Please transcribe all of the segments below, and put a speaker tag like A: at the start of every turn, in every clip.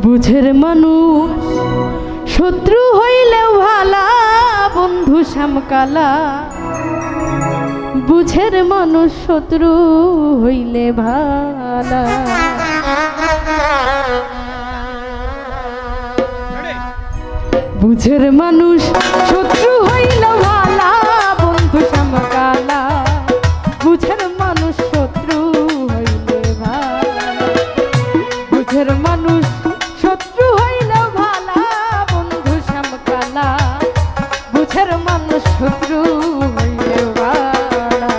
A: বুঝের মানুষ শত্রু হইলেও ভালা বন্ধু শ্যামকালা। বুঝের মানুষ শত্রু হইলে ভালা। বুঝের মানুষ শত্রু হইলে ভালা বন্ধু শ্যামকালা। বুঝের মানুষ শত্রু হইলে ভালা। বুঝের মানুষ শত্রু হইলে ভালা বন্ধু শ্যামকালা। বুঝের মানুষ শত্রু হইলে ভালা।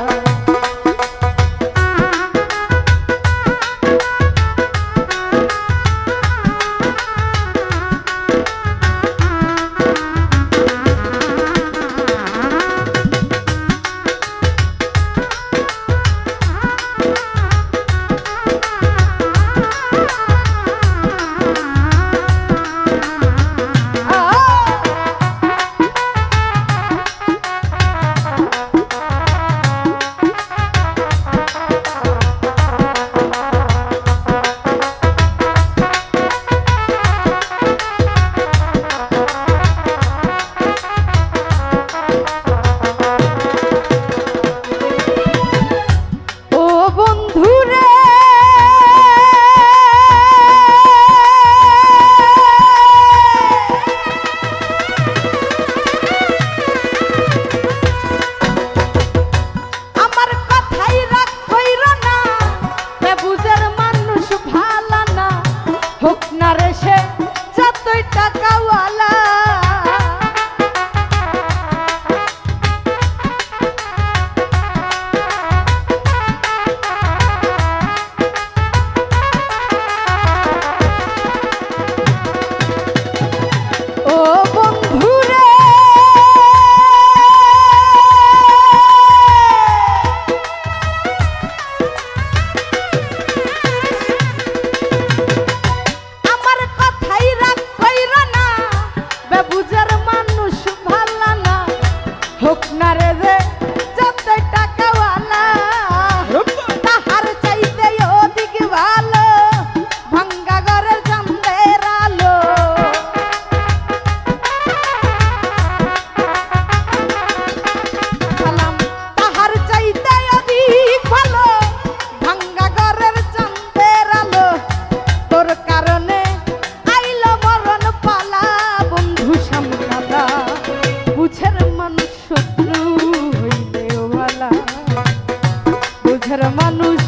A: মানুষ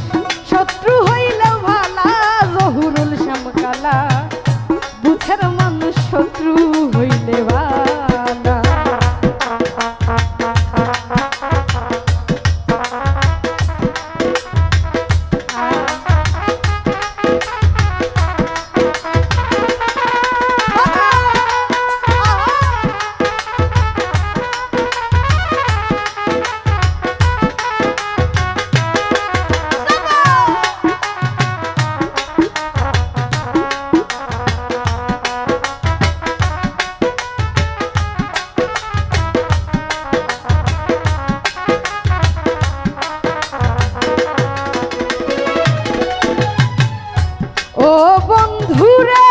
A: শত্রু হইলেও ভালা জহুরুল শ্যামকালা। বুঝের মানুষ শত্রু হইলে ভালা। ও বন্ধুরে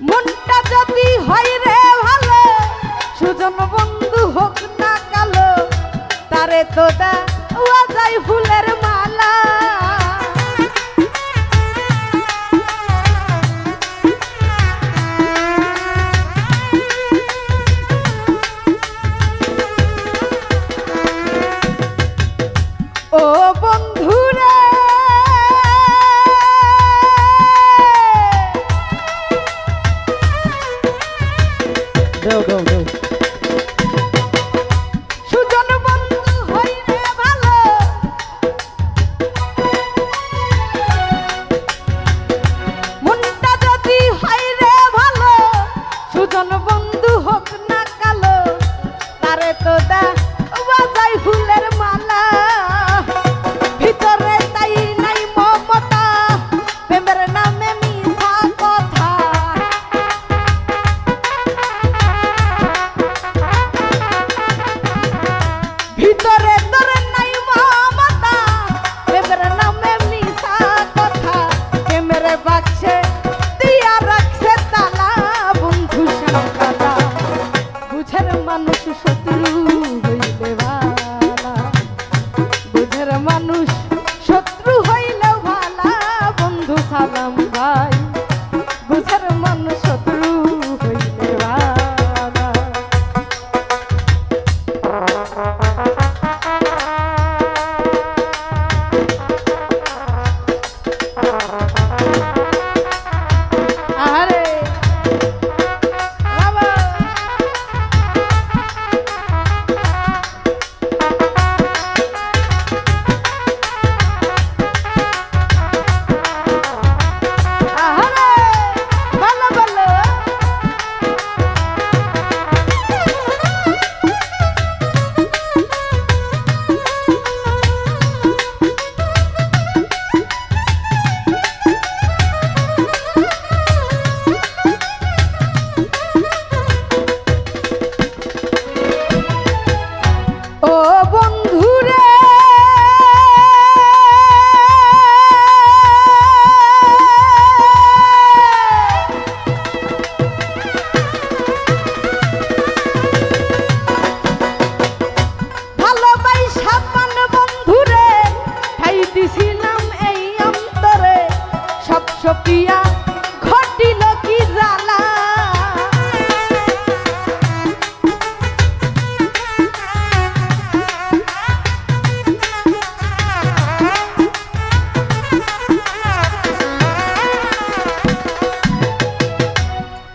A: মনটা যদি হয় রে ভালো সুজন বন্ধু হোক না কালো তারে তো দেওয়া যায় ফুলের মালা। ও বন্ধুরে
B: দাও দাও দাও
A: সুজন বন্ধু হইলে ভালো ঘরে বাক্সে দিয়া রাখছে তালা বন্ধু শ্যামকালা বুঝের মানুষ শত্রু হইলে ভালা বুঝের মানুষ শত্রু হইলে ভালা বন্ধু সালাম ভাই বুঝের মানুষ শত্রু হইলে ভালা আরে বাবা আরে ভালো ভালো ও বন্ধুরে ভালোবাসা পান বন্ধুরে ঠাই দিছিলাম এই অন্তরে সব সপিয়া ঘটিল কি জ্বালা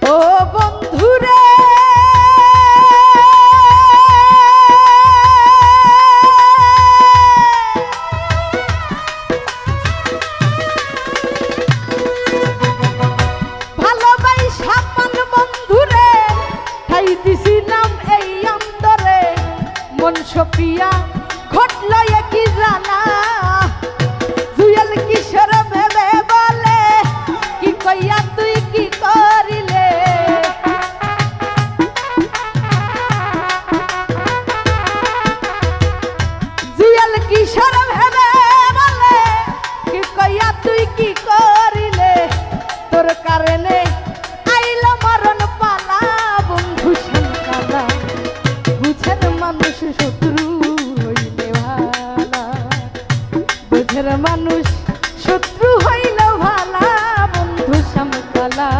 A: ও বন্ধুরে ভালোবাসা পান বন্ধুরে ঠাই দিছিলাম এই অন্তরে মন সপিয়া ঘটল কি জানা জুয়েল কিশোর ভেবে বলে কি কইয়া তুই কি করিলে জুয়েল কিশোর ভেবে বলে কি কইয়া তুই কি করিলে তোর কারণে আইল মরণ পালা বন্ধু শ্যামকালা বুঝের মানুষ শত্রু হইলে ভালা বুঝের মানুষ শত্রু হইল ভালা বন্ধু শ্যামকালা